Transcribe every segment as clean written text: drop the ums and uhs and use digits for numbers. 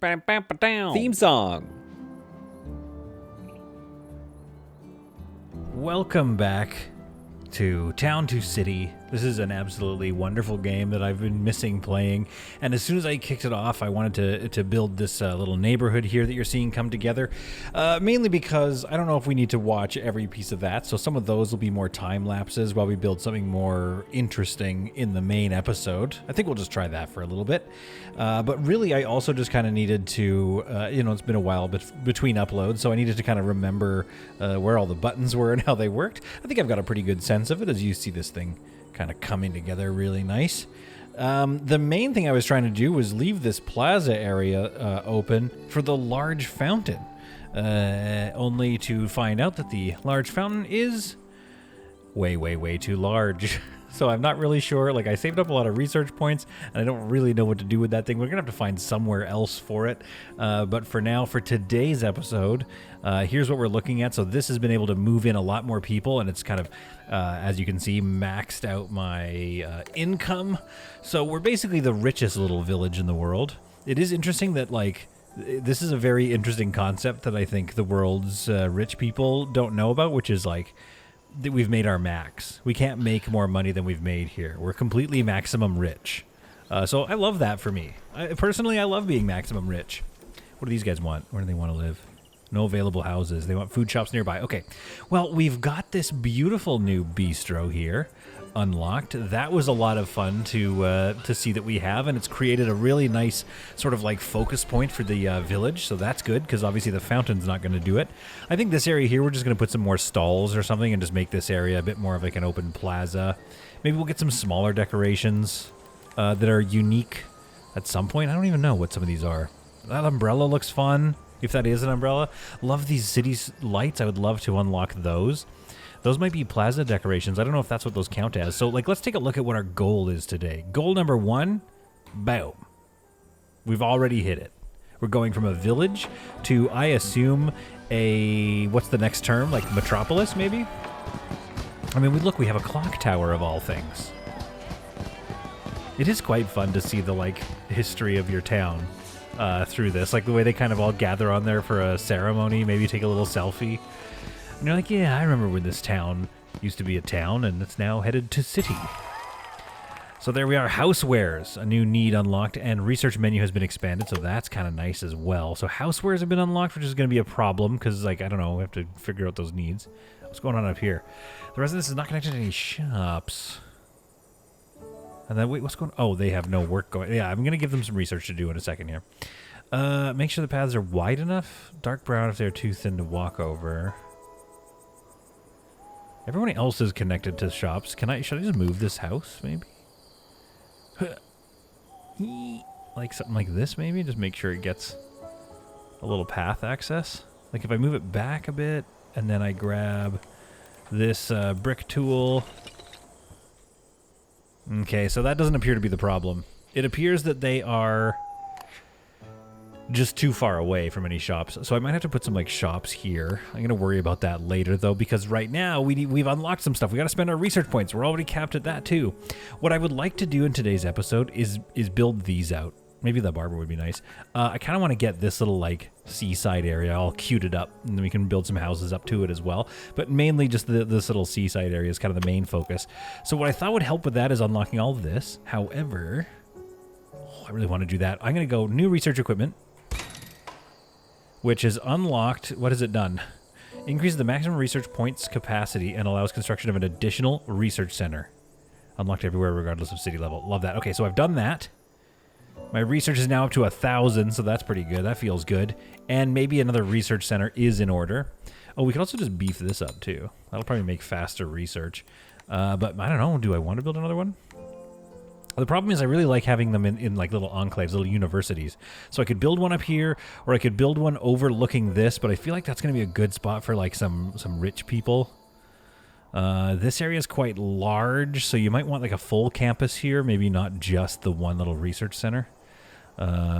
Theme song. Welcome back to Town to City. This is an absolutely wonderful game that I've been missing playing, and as soon as I kicked it off, I wanted to build this little neighborhood here that you're seeing come together, mainly because I don't know if we need to watch every piece of that, so some of those will be more time lapses while we build something more interesting in the main episode. I think we'll just try that for a little bit, but really I also just kind of needed to, it's been a while between uploads, so I needed to kind of remember where all the buttons were and how they worked. I think I've got a pretty good sense of it as you see this thing kind of coming together really nice. The main thing I was trying to do was leave this plaza area open for the large fountain, only to find out that the large fountain is way too large. So I'm not really sure. Like, I saved up a lot of research points, and I don't really know what to do with that thing. We're going to have to find somewhere else for it. But for now, for today's episode, here's what we're looking at. So this has been able to move in a lot more people, and it's kind of, as you can see, maxed out my income. So we're basically the richest little village in the world. It is interesting that, like, this is a very interesting concept that I think the world's rich people don't know about, which is, like, that we've made our max. We can't make more money than we've made here. We're completely maximum rich. So I love that for me. Personally, I love being maximum rich. What do these guys want? Where do they want to live? No available houses. They want food shops nearby. Okay. Well, we've got this beautiful new bistro here unlocked. That was a lot of fun to see that we have, and it's created a really nice sort of like focus point for the village, so that's good because obviously the fountain's not going to do it. I think this area here, we're just going to put some more stalls or something and just make this area a bit more of like an open plaza. Maybe we'll get some smaller decorations that are unique at some point. I don't even know what some of these are. That umbrella looks fun, if that is an umbrella. Love these city lights. I would love to unlock those. Those might be plaza decorations. I don't know if that's what those count as. So, like, let's take a look at what our goal is today. Goal number 1, boom. We've already hit it. We're going from a village to, I assume, what's the next term? Like metropolis, maybe? I mean, we have a clock tower of all things. It is quite fun to see the, like, history of your town through this. Like, the way they kind of all gather on there for a ceremony, maybe take a little selfie. And you're like, yeah, I remember when this town used to be a town, and it's now headed to city. So there we are, housewares, a new need unlocked, and research menu has been expanded, so that's kind of nice as well. So housewares have been unlocked, which is going to be a problem, because, like, I don't know, we have to figure out those needs. What's going on up here? The rest of this is not connected to any shops. And then, wait, what's going on? Oh, they have no work going. Yeah, I'm going to give them some research to do in a second here. Make sure the paths are wide enough. Dark brown if they're too thin to walk over. Everyone else is connected to shops. Should I just move this house, maybe? Like something like this, maybe? Just make sure it gets a little path access. Like if I move it back a bit, and then I grab this brick tool. Okay, so that doesn't appear to be the problem. It appears that they are just too far away from any shops. So I might have to put some like shops here. I'm going to worry about that later though, because right now we've unlocked some stuff. We got to spend our research points. We're already capped at that too. What I would like to do in today's episode is build these out. Maybe the barber would be nice. I kind of want to get this little like seaside area all cuted up, and then we can build some houses up to it as well. But mainly just this little seaside area is kind of the main focus. So what I thought would help with that is unlocking all of this. However, I really want to do that. I'm going to go new research equipment, which is unlocked. What has it done? Increases the maximum research points capacity and allows construction of an additional research center. Unlocked everywhere regardless of city level. Love that. Okay, so I've done that. My research is now up to 1,000, so that's pretty good. That feels good. And maybe another research center is in order. Oh, we can also just beef this up too. That'll probably make faster research. But I don't know. Do I want to build another one? The problem is I really like having them in like little enclaves, little universities. So I could build one up here, or I could build one overlooking this, but I feel like that's going to be a good spot for like some rich people. This area is quite large, so you might want like a full campus here, maybe not just the one little research center.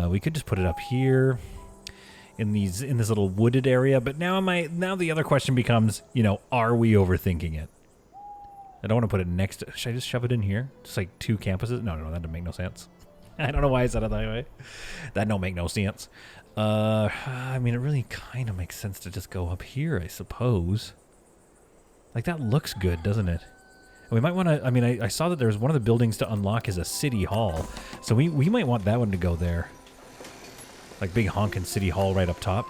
We could just put it up here in this little wooded area, but now the other question becomes, are we overthinking it? I don't want to put it next to... Should I just shove it in here? Just like two campuses? No, that doesn't make no sense. I don't know why I said it that way. That don't make no sense. I mean, it really kind of makes sense to just go up here, I suppose. Like, that looks good, doesn't it? And we might want to... I mean, I saw that there's one of the buildings to unlock is a city hall. So we might want that one to go there. Like, big honkin' city hall right up top.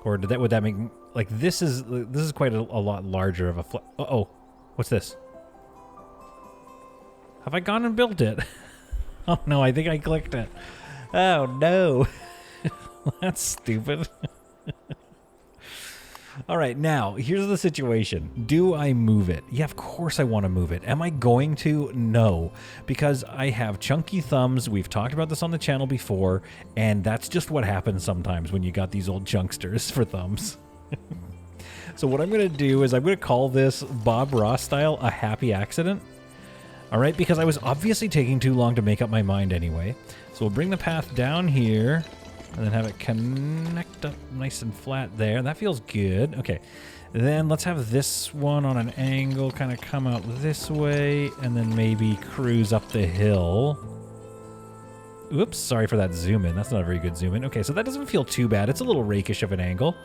Or would that make... Like, this is quite a lot larger of a... Uh-oh. What's this? Have I gone and built it? Oh, no, I think I clicked it. Oh, no. That's stupid. All right, now, here's the situation. Do I move it? Yeah, of course I want to move it. Am I going to? No, because I have chunky thumbs. We've talked about this on the channel before, and that's just what happens sometimes when you got these old chunksters for thumbs. So what I'm going to do is I'm going to call this Bob Ross style a happy accident. All right, because I was obviously taking too long to make up my mind anyway. So we'll bring the path down here and then have it connect up nice and flat there. That feels good. Okay, then let's have this one on an angle kind of come out this way and then maybe cruise up the hill. Oops, sorry for that zoom in. That's not a very good zoom in. Okay, so that doesn't feel too bad. It's a little rakish of an angle.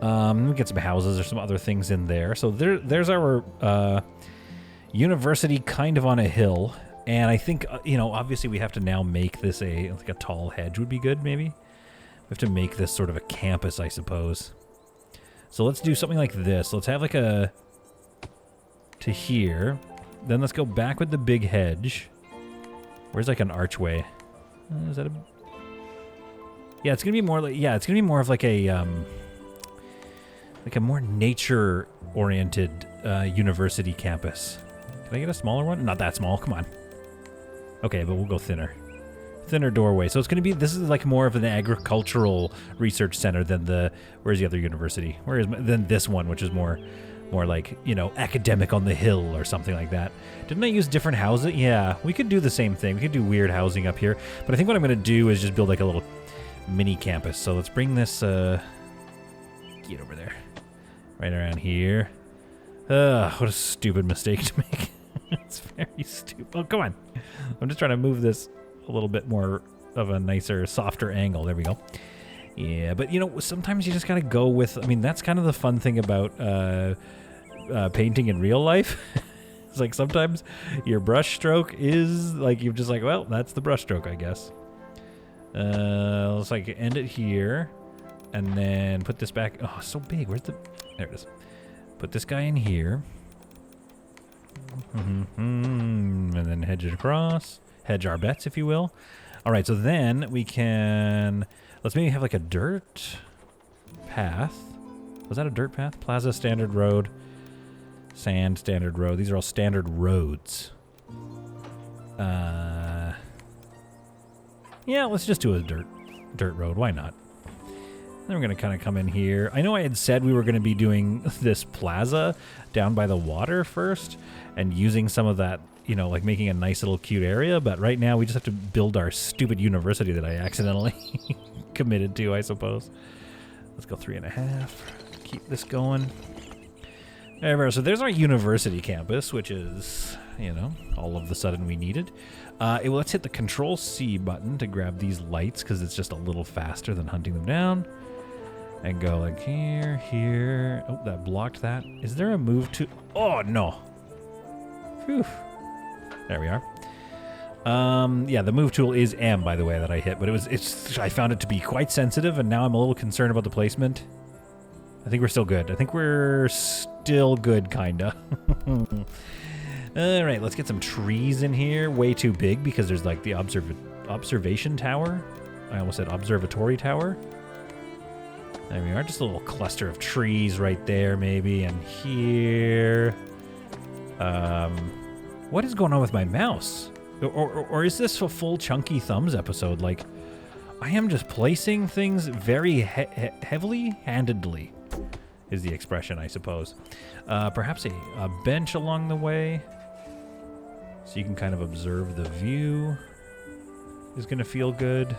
We get some houses or some other things in there. So there's our university kind of on a hill. And I think, you know, obviously we have to now make this like a tall hedge would be good, maybe. We have to make this sort of a campus, I suppose. So let's do something like this. Let's have like a... to here. Then let's go back with the big hedge. Where's like an archway? Is that a... Yeah, it's going to be more like... Yeah, it's going to be more of like a... like a more nature-oriented university campus. Can I get a smaller one? Not that small. Come on. Okay, but we'll go thinner. Thinner doorway. So it's going to be... This is like more of an agricultural research center than the... Where's the other university? Than this one, which is more like, you know, academic on the hill or something like that. Didn't I use different houses? Yeah, we could do the same thing. We could do weird housing up here. But I think what I'm going to do is just build like a little mini campus. So let's bring this... get over there. Right around here. What a stupid mistake to make. It's very stupid. Oh, come on. I'm just trying to move this a little bit more of a nicer, softer angle. There we go. Yeah, but, you know, sometimes you just got to go with... I mean, that's kind of the fun thing about painting in real life. It's like sometimes your brush stroke is like, you're just like, well, that's the brush stroke, I guess. Let's like end it here. And then put this back. Oh, so big. Where's the... There it is. Put this guy in here. And then hedge it across. Hedge our bets, if you will. All right, so then we can... Let's maybe have like a dirt path. Was that a dirt path? Plaza, standard road. Sand, standard road. These are all standard roads. Yeah, let's just do a dirt road. Why not? Then we're going to kind of come in here. I know I had said we were going to be doing this plaza down by the water first and using some of that, you know, like making a nice little cute area. But right now we just have to build our stupid university that I accidentally committed to, I suppose. Let's go 3.5. Keep this going. There we go. So there's our university campus, which is, you know, all of the sudden we needed. Let's hit the Control-C button to grab these lights because it's just a little faster than hunting them down. And go like here, here. Oh, that blocked that. Is there a move to... Oh, no. Whew. There we are. Yeah, the move tool is M, by the way, that I hit. But I found it to be quite sensitive, and now I'm a little concerned about the placement. I think we're still good. I think we're still good, kinda. All right, let's get some trees in here. Way too big because there's like the observation tower. I almost said observatory tower. There we are. Just a little cluster of trees right there, maybe, and here. What is going on with my mouse? Or is this a full Chunky Thumbs episode? Like, I am just placing things very heavily-handedly, is the expression, I suppose. Perhaps a bench along the way, so you can kind of observe the view. Is going to feel good.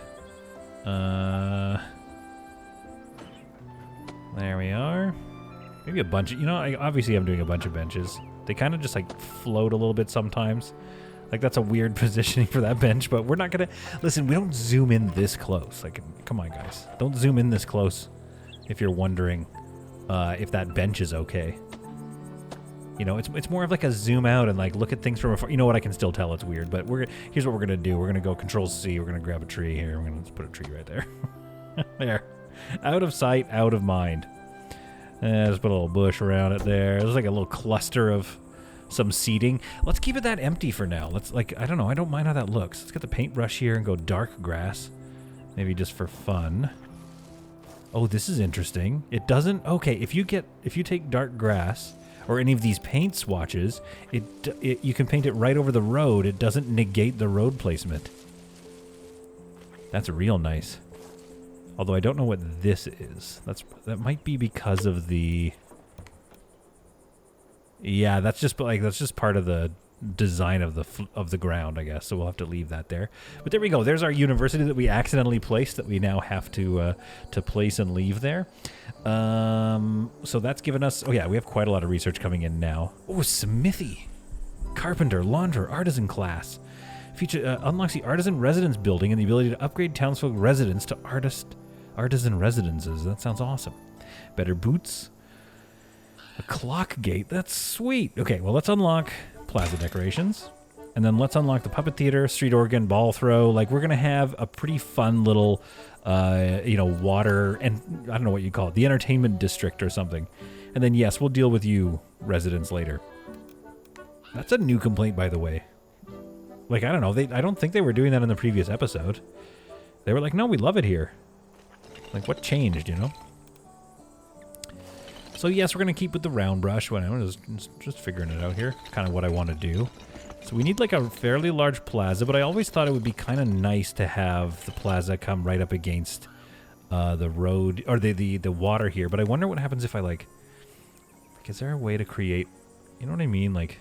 There we are. Maybe a bunch of... You know, obviously I'm doing a bunch of benches. They kind of just, like, float a little bit sometimes. Like, that's a weird positioning for that bench, but we're not going to... Listen, we don't zoom in this close. Like, come on, guys. Don't zoom in this close if you're wondering if that bench is okay. You know, it's more of like a zoom out and, like, look at things from afar. You know what? I can still tell it's weird, but here's what we're going to do. We're going to go Control-C. We're going to grab a tree here. We're going to put a tree right there. There. Out of sight, out of mind. Just put a little bush around it there. There's like a little cluster of some seating. Let's keep it that empty for now. Let's, like, I don't know. I don't mind how that looks. Let's get the paintbrush here and go dark grass. Maybe just for fun. Oh, this is interesting. It doesn't... Okay, if you take dark grass or any of these paint swatches, you can paint it right over the road. It doesn't negate the road placement. That's real nice. Although I don't know what this is. That might be because of the... Yeah, that's just part of the design of the ground, I guess. So we'll have to leave that there. But there we go. There's our university that we accidentally placed that we now have to place and leave there. So that's given us... Oh yeah, we have quite a lot of research coming in now. Oh, smithy, carpenter, launderer, artisan class. Feature unlocks the artisan residence building and the ability to upgrade townsfolk residents to artisan residences. That sounds awesome. Better boots. A clock gate. That's sweet. Okay, well, let's unlock Plaza decorations. And then let's unlock the puppet theater, street organ, ball throw. Like, we're going to have a pretty fun little, water, and I don't know what you call it, the entertainment district or something. And then, yes, we'll deal with you residents later. That's a new complaint, by the way. Like, I don't know. I don't think they were doing that in the previous episode. They were like, no, we love it here. Like, what changed, you know? So, yes, we're going to keep with the round brush. Well, I'm just figuring it out here. Kind of what I want to do. So we need, like, a fairly large plaza, but I always thought it would be kind of nice to have the plaza come right up against the road, or the water here. But I wonder what happens if I, like, is there a way to create, you know what I mean? Like,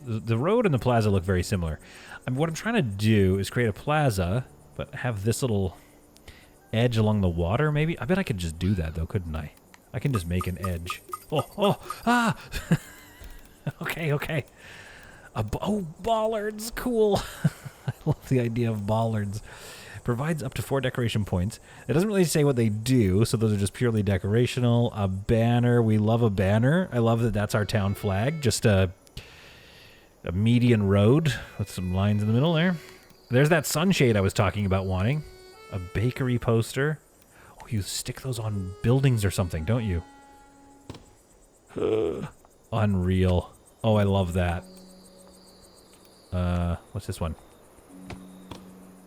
the road and the plaza look very similar. What I'm trying to do is create a plaza, but have this little edge along the water, maybe? I bet I could just do that, though, couldn't I? I can just make an edge. Ah! Okay. Bollards, cool. I love the idea of bollards. Provides up to 4 decoration points. It doesn't really say what they do, so those are just purely decorational. A banner. We love a banner. I love that that's our town flag. Just a median road with some lines in the middle there. There's that sunshade I was talking about wanting. A bakery poster. Oh, you stick those on buildings or something, don't you? Unreal. Oh, I love that. What's this one?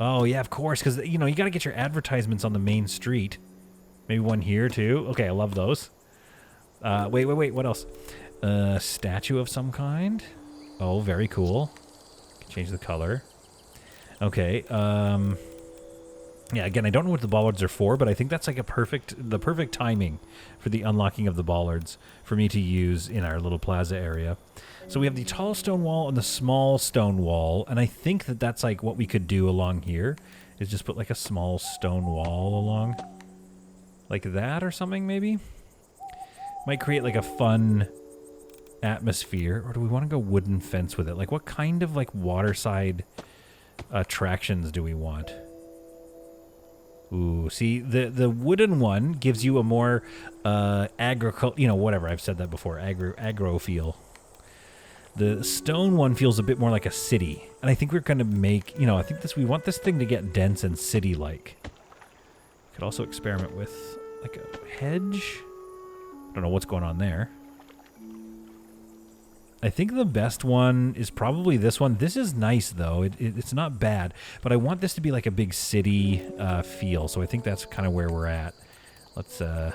Oh, yeah, of course, because, you know, you got to get your advertisements on the main street. Maybe one here, too. Okay, I love those. Wait, what else? Statue of some kind. Oh, very cool. Change the color. Okay, yeah, again, I don't know what the bollards are for, but I think that's like the perfect timing for the unlocking of the bollards for me to use in our little plaza area. So we have the tall stone wall and the small stone wall, and I think that that's like what we could do along here, is just put like a small stone wall along. Like that or something, maybe? Might create like a fun atmosphere, or do we want to go wooden fence with it? Like, what kind of like waterside attractions do we want? Ooh, see, the wooden one gives you a more whatever, I've said that before, agro feel. The stone one feels a bit more like a city, and I think we're going to make, I think we want this thing to get dense and city-like. Could also experiment with like a hedge. I don't know what's going on there. I think the best one is probably this one. This is nice, though. It's not bad. But I want this to be like a big city feel. So I think that's kind of where we're at. Let's... I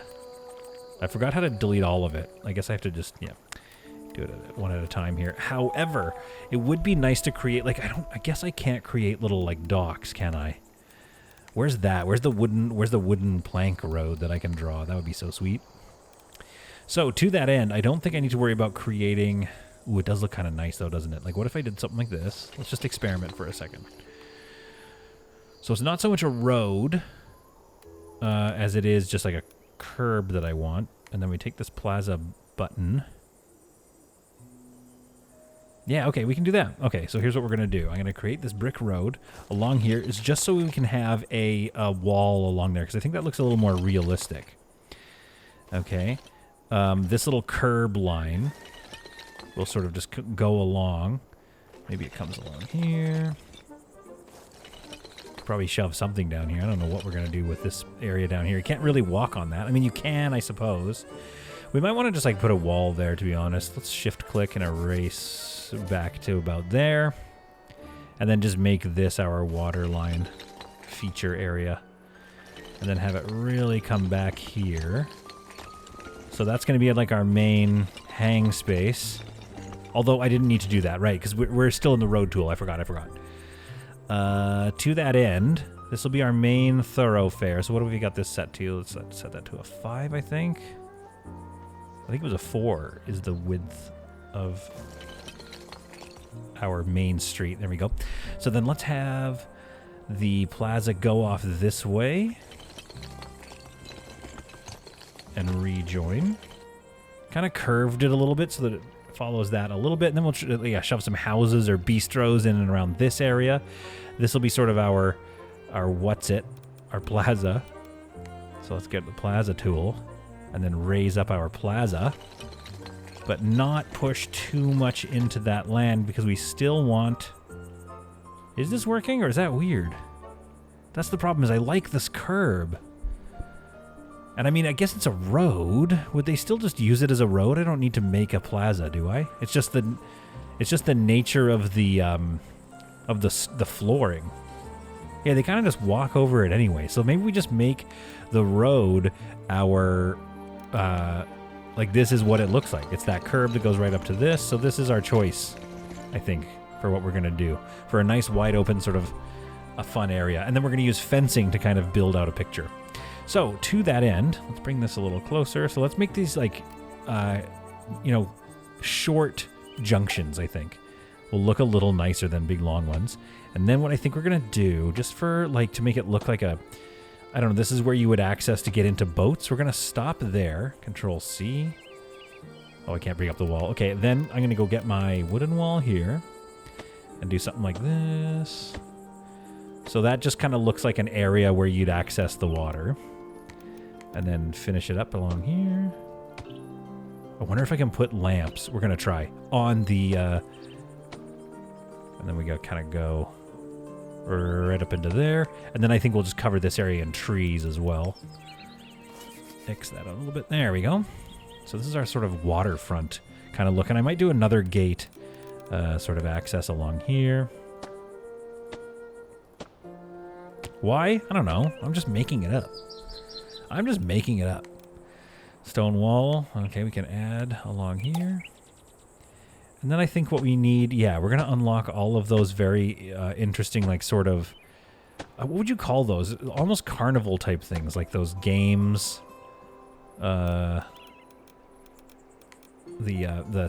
forgot how to delete all of it. I guess I have to just, do it one at a time here. However, it would be nice to create, like, I guess I can't create little, like, docks, can I? Where's that? Where's the wooden plank road that I can draw? That would be so sweet. So, to that end, I don't think I need to worry about creating... Ooh, it does look kind of nice, though, doesn't it? Like, what if I did something like this? Let's just experiment for a second. So it's not so much a road as it is just like a curb that I want. And then we take this plaza button. Yeah, okay, we can do that. Okay, so here's what we're going to do. I'm going to create this brick road along here. It's just so we can have a wall along there, because I think that looks a little more realistic. Okay. This little curb line will sort of just go along. Maybe it comes along here. Probably shove something down here. I don't know what we're going to do with this area down here. You can't really walk on that. I mean, you can, I suppose. We might want to just like put a wall there, to be honest. Let's shift click and erase back to about there. And then just make this our water line feature area. And then have it really come back here. So that's going to be like our main hang space. Although I didn't need to do that, right? Because we're still in the road tool. I forgot. To that end, this will be our main thoroughfare. So what have we got this set to? Let's set that to a 5, I think. I think it was a 4 is the width of our main street. There we go. So then let's have the plaza go off this way and rejoin. Kind of curved it a little bit so that it follows that a little bit, and then we'll shove some houses or bistros in and around this area. This will be sort of our plaza. So let's get the plaza tool and then raise up our plaza, but not push too much into that land because we still want... Is this working or is that weird? That's the problem, is I like this curb. And I mean, I guess it's a road. Would they still just use it as a road? I don't need to make a plaza, do I? It's just the nature of the flooring. Yeah, they kind of just walk over it anyway. So maybe we just make the road our like this is what it looks like. It's that curb that goes right up to this. So this is our choice, I think, for what we're gonna do for a nice wide open sort of a fun area. And then we're gonna use fencing to kind of build out a picture. So, to that end, let's bring this a little closer. So let's make these, like, short junctions, I think. Will look a little nicer than big, long ones. And then what I think we're going to do, just for, like, to make it look like a... I don't know, this is where you would access to get into boats. We're going to stop there. Control-C. Oh, I can't bring up the wall. Okay, then I'm going to go get my wooden wall here. And do something like this. So that just kind of looks like an area where you'd access the water. And then finish it up along here. I wonder if I can put lamps. We're going to try. On the... and then we got to kind of go right up into there. And then I think we'll just cover this area in trees as well. X that out a little bit. There we go. So this is our sort of waterfront kind of look. And I might do another gate sort of access along here. Why? I don't know. I'm just making it up. Stone wall. Okay, we can add along here. And then I think what we need... Yeah, we're going to unlock all of those very interesting, like, sort of... what would you call those? Almost carnival type things, like those games. The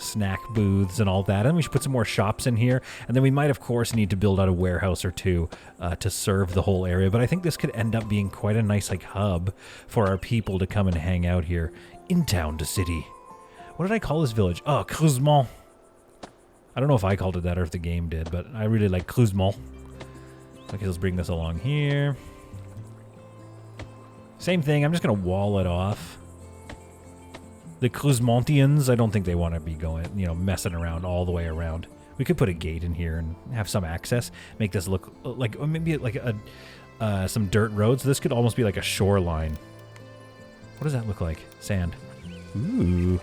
snack booths and all that. And we should put some more shops in here. And then we might, of course, need to build out a warehouse or two to serve the whole area. But I think this could end up being quite a nice, like, hub for our people to come and hang out here. In town to city. What did I call this village? Oh, Cruzemont. I don't know if I called it that or if the game did, but I really like Cruzemont. Okay, let's bring this along here. Same thing. I'm just going to wall it off. The Cruzemontians, I don't think they want to be going, messing around all the way around. We could put a gate in here and have some access. Make this look like, maybe like some dirt roads. This could almost be like a shoreline. What does that look like? Sand. Ooh.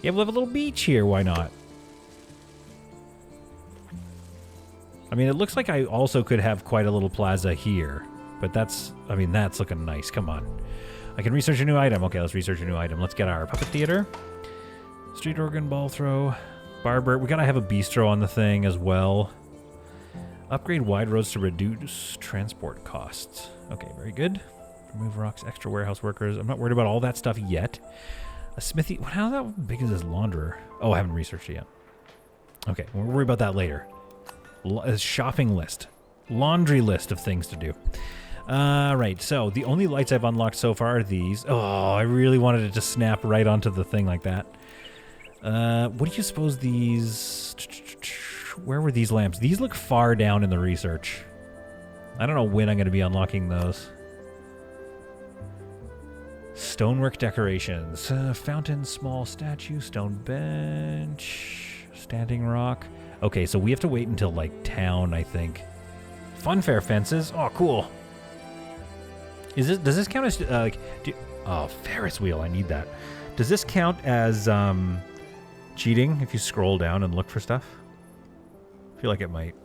Yeah, we'll have a little beach here. Why not? I mean, it looks like I also could have quite a little plaza here. But that's looking nice. Come on. I can research a new item. Okay, let's research a new item. Let's get our puppet theater. Street organ, ball throw, barber. We gotta have a bistro on the thing as well. Upgrade wide roads to reduce transport costs. Okay, very good. Remove rocks, extra warehouse workers. I'm not worried about all that stuff yet. A smithy. How big is this launderer? Oh, I haven't researched it yet. Okay, we'll worry about that later. Shopping list. Laundry list of things to do. Right, so the only lights I've unlocked so far are these. Oh, I really wanted it to snap right onto the thing like that. What do you suppose these... Where were these lamps? These look far down in the research. I don't know when I'm going to be unlocking those. Stonework decorations. Fountain, small statue, stone bench, standing rock. Okay, so we have to wait until, like, town, I think. Funfair fences. Oh, cool. Does this count as, oh, Ferris wheel. I need that. Does this count as, cheating if you scroll down and look for stuff? I feel like it might.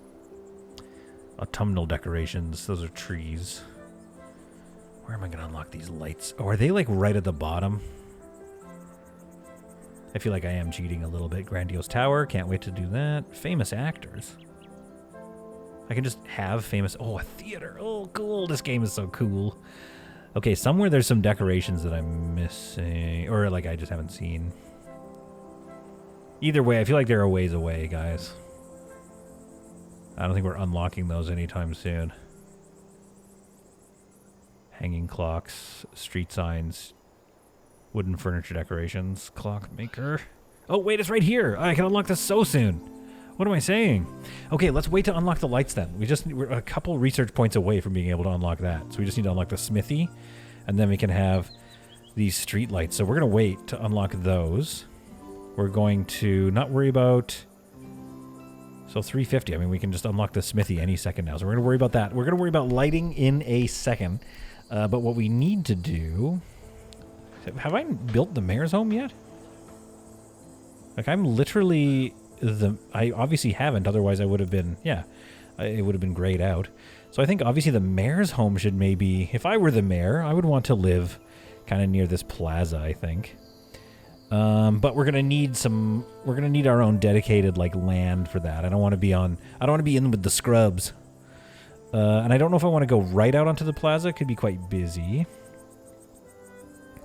Autumnal decorations. Those are trees. Where am I going to unlock these lights? Oh, are they like right at the bottom? I feel like I am cheating a little bit. Grandiose tower. Can't wait to do that. Famous actors. I can just have famous... Oh, a theater. Oh, cool. This game is so cool. Okay, somewhere there's some decorations that I'm missing. Or like I just haven't seen. Either way, I feel like they're a ways away, guys. I don't think we're unlocking those anytime soon. Hanging clocks, street signs, wooden furniture decorations, clockmaker. Oh, wait, it's right here. I can unlock this so soon. What am I saying? Okay, let's wait to unlock the lights then. We're a couple research points away from being able to unlock that. So we just need to unlock the smithy, and then we can have these street lights. So we're going to wait to unlock those. We're going to not worry about... So 350, I mean, we can just unlock the smithy any second now. So we're going to worry about that. We're going to worry about lighting in a second. But what we need to do... Have I built the mayor's home yet? Like, I'm literally... I obviously haven't, otherwise I would have been... Yeah, it would have been grayed out. So I think obviously the mayor's home should maybe... If I were the mayor, I would want to live kind of near this plaza, I think. But we're gonna need some. We're gonna need our own dedicated like land for that. I don't want to be on. I don't want to be in with the scrubs. And I don't know if I want to go right out onto the plaza. It could be quite busy.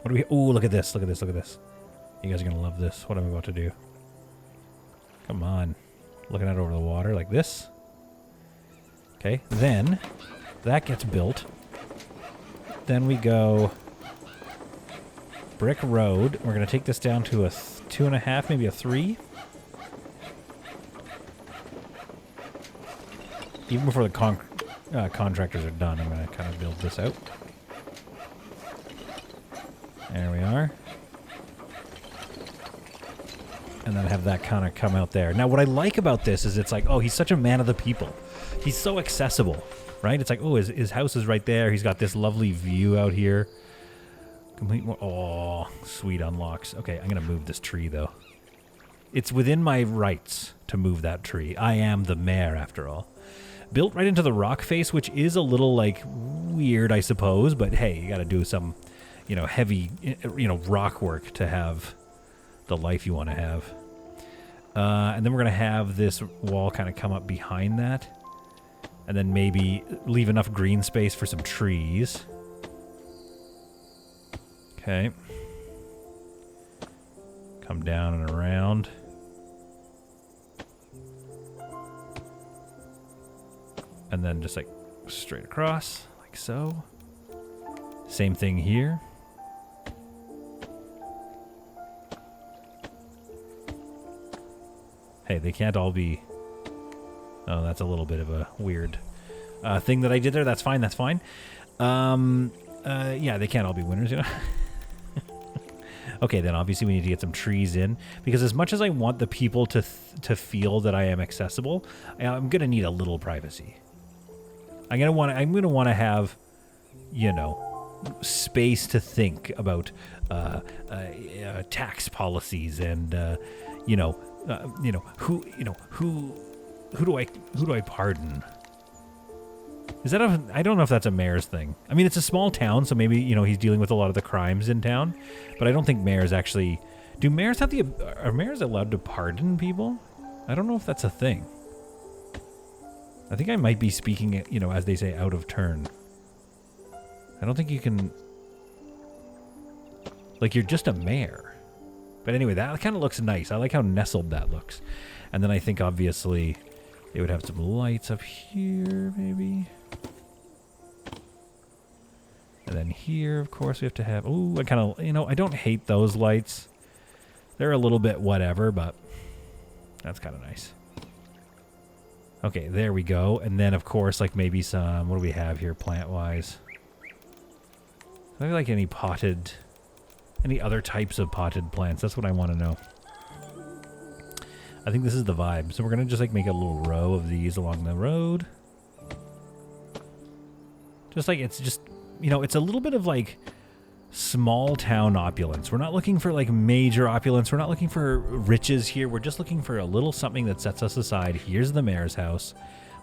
What do we? Oh, look at this! Look at this! Look at this! You guys are gonna love this. What I'm about to do. Come on, looking out over the water like this. Okay, then that gets built. Then we go. Brick road. We're going to take this down to a 2.5, maybe a 3. Even before the contractors are done, I'm going to kind of build this out. There we are. And then have that kind of come out there. Now, what I like about this is it's like, oh, he's such a man of the people. He's so accessible, right? It's like, oh, his house is right there. He's got this lovely view out here. Complete more. Oh, sweet unlocks. Okay, I'm going to move this tree, though. It's within my rights to move that tree. I am the mayor, after all. Built right into the rock face, which is a little, like, weird, I suppose. But, hey, you got to do some, you know, heavy, you know, rock work to have the life you want to have. And then we're going to have this wall kind of come up behind that. And then maybe leave enough green space for some trees. Okay. Come down and around. And then just like straight across, like so. Same thing here. Hey, they can't all be... Oh, that's a little bit of a weird thing that I did there. That's fine, that's fine. Yeah, they can't all be winners, you know. Okay, then obviously we need to get some trees in, because as much as I want the people to feel that I am accessible, I'm gonna need a little privacy. I'm gonna want to have, you know, space to think about tax policies and who do I pardon? Is that I don't know if that's a mayor's thing. I mean, it's a small town, so maybe, you know, he's dealing with a lot of the crimes in town. But I don't think mayors actually... Do mayors have Are mayors allowed to pardon people? I don't know if that's a thing. I think I might be speaking, you know, as they say, out of turn. I don't think you can... Like, you're just a mayor. But anyway, that kind of looks nice. I like how nestled that looks. And then I think, obviously, they would have some lights up here, maybe. And then here, of course, we have to have... Ooh, I kind of... You know, I don't hate those lights. They're a little bit whatever, but that's kind of nice. Okay, there we go. And then, of course, like maybe some... What do we have here plant-wise? Maybe like any potted... Any other types of potted plants. That's what I want to know. I think this is the vibe. So we're going to just like make a little row of these along the road. Just like it's just, you know, it's a little bit of like small town opulence. We're not looking for like major opulence. We're not looking for riches here. We're just looking for a little something that sets us aside. Here's the mayor's house.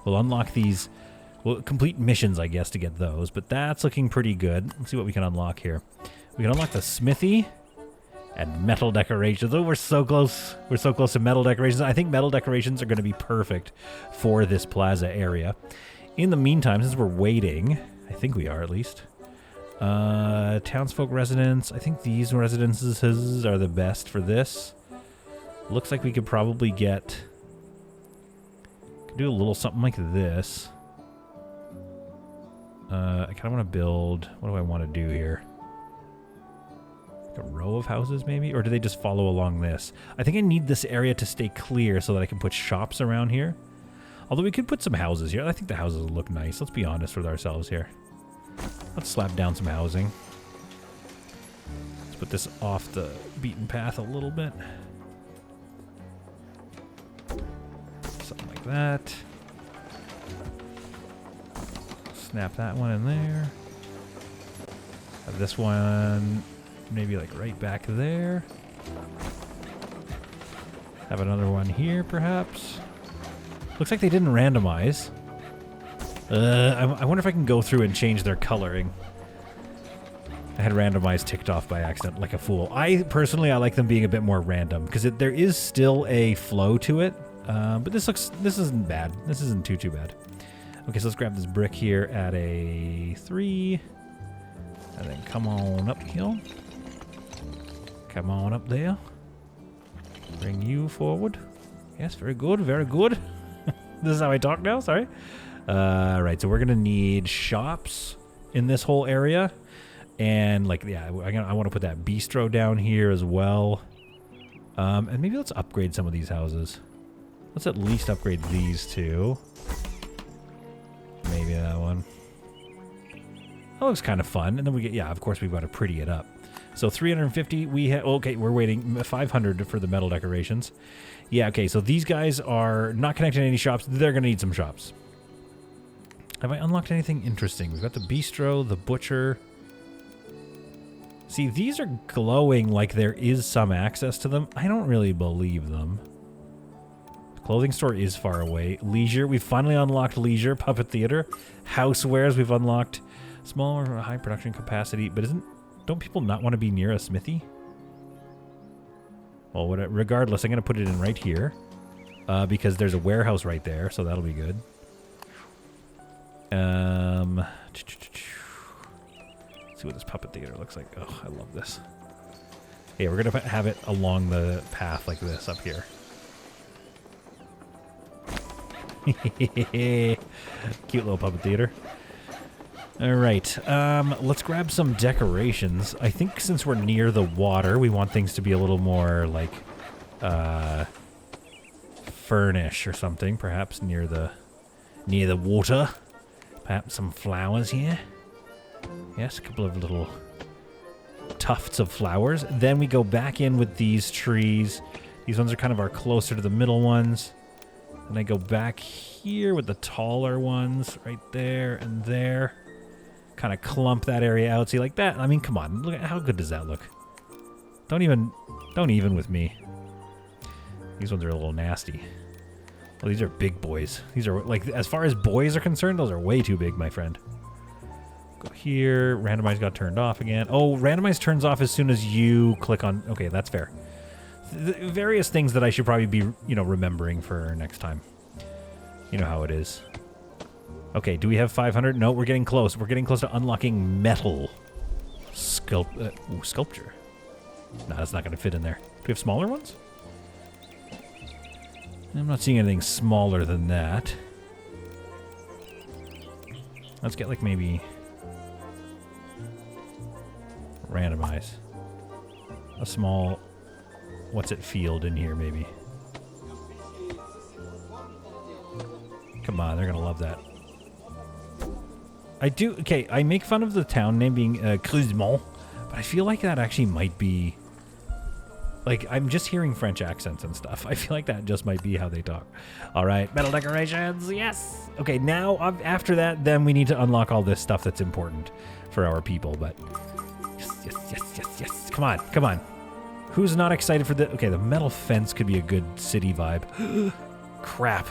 We'll unlock these, well, complete missions, I guess, to get those. But that's looking pretty good. Let's see what we can unlock here. We can unlock the smithy and metal decorations. Oh, we're so close. We're so close to metal decorations. I think metal decorations are going to be perfect for this plaza area. In the meantime, since we're waiting, I think we are at least. Townsfolk residence. I think these residences are the best for this. Looks like we could probably get... Could do a little something like this. I kind of want to build... What do I want to do here? A row of houses maybe, or do they just follow along this? I think I need this area to stay clear so that I can put shops around here. Although we could put some houses here. I think the houses will look nice. Let's be honest with ourselves here. Let's slap down some housing. Let's put this off the beaten path a little bit. Something like that. Snap that one in there. Have this one maybe like right back there. Have another one here, perhaps. Looks like they didn't randomize. I wonder if I can go through and change their coloring. I had randomized ticked off by accident, like a fool. I like them being a bit more random because there is still a flow to it. But this isn't bad. This isn't too bad. Okay, so let's grab this brick here at a 3, and then come on up here. Come on up there. Bring you forward. Yes, very good, very good. This is how I talk now, sorry. Right, so we're going to need shops in this whole area. And, like, yeah, I want to put that bistro down here as well. And maybe let's upgrade some of these houses. Let's at least upgrade these two. Maybe that one. That looks kind of fun. And then we get, yeah, of course we've got to pretty it up. So 350, we have, okay, we're waiting 500 for the metal decorations. Yeah, okay, so these guys are not connected to any shops. They're going to need some shops. Have I unlocked anything interesting? We've got the bistro, the butcher. See, these are glowing like there is some access to them. I don't really believe them. The clothing store is far away. Leisure, we've finally unlocked leisure. Puppet theater. Housewares, we've unlocked smaller high production capacity. But don't people not want to be near a smithy? Well, regardless, I'm going to put it in right here. Because there's a warehouse right there, so that'll be good. Let's see what this puppet theater looks like. Oh, I love this. Yeah, we're going to have it along the path like this up here. Cute little puppet theater. All right, let's grab some decorations. I think since we're near the water, we want things to be a little more like furnish or something, perhaps near the water. Perhaps some flowers here. Yes, a couple of little tufts of flowers. Then we go back in with these trees. These ones are kind of our closer to the middle ones. And I go back here with the taller ones right there and there. Kind of clump that area out. See, like that? I mean, come on. Look at how good does that look? Don't even with me. These ones are a little nasty. Well, these are big boys. These are, like, as far as boys are concerned, those are way too big, my friend. Go here. Randomize got turned off again. Oh, randomize turns off as soon as you click on... Okay, that's fair. Various things that I should probably be, remembering for next time. You know how it is. Okay, do we have 500? No, we're getting close. We're getting close to unlocking metal sculpture. No, that's not going to fit in there. Do we have smaller ones? I'm not seeing anything smaller than that. Let's get, like, maybe... randomize. A small what's it field in here, maybe. Come on, they're gonna love that. I do, okay, I make fun of the town name being Cruzemont, but I feel like that actually might be, like, I'm just hearing French accents and stuff. I feel like that just might be how they talk. All right, metal decorations, yes. Okay, now after that, then we need to unlock all this stuff that's important for our people, but yes. Come on, come on. Who's not excited for the, okay, the metal fence could be a good city vibe. Crap.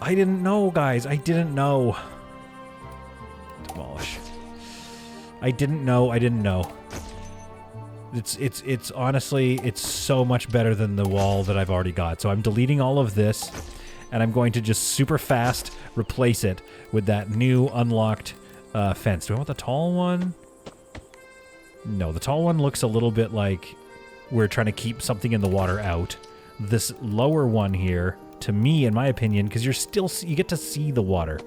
I didn't know, guys. I didn't know. Demolish. I didn't know. It's honestly, it's so much better than the wall that I've already got. So I'm deleting all of this, and I'm going to just super fast replace it with that new unlocked fence. Do I want the tall one? No, the tall one looks a little bit like we're trying to keep something in the water out. This lower one here, to me, in my opinion, because you get to see the water.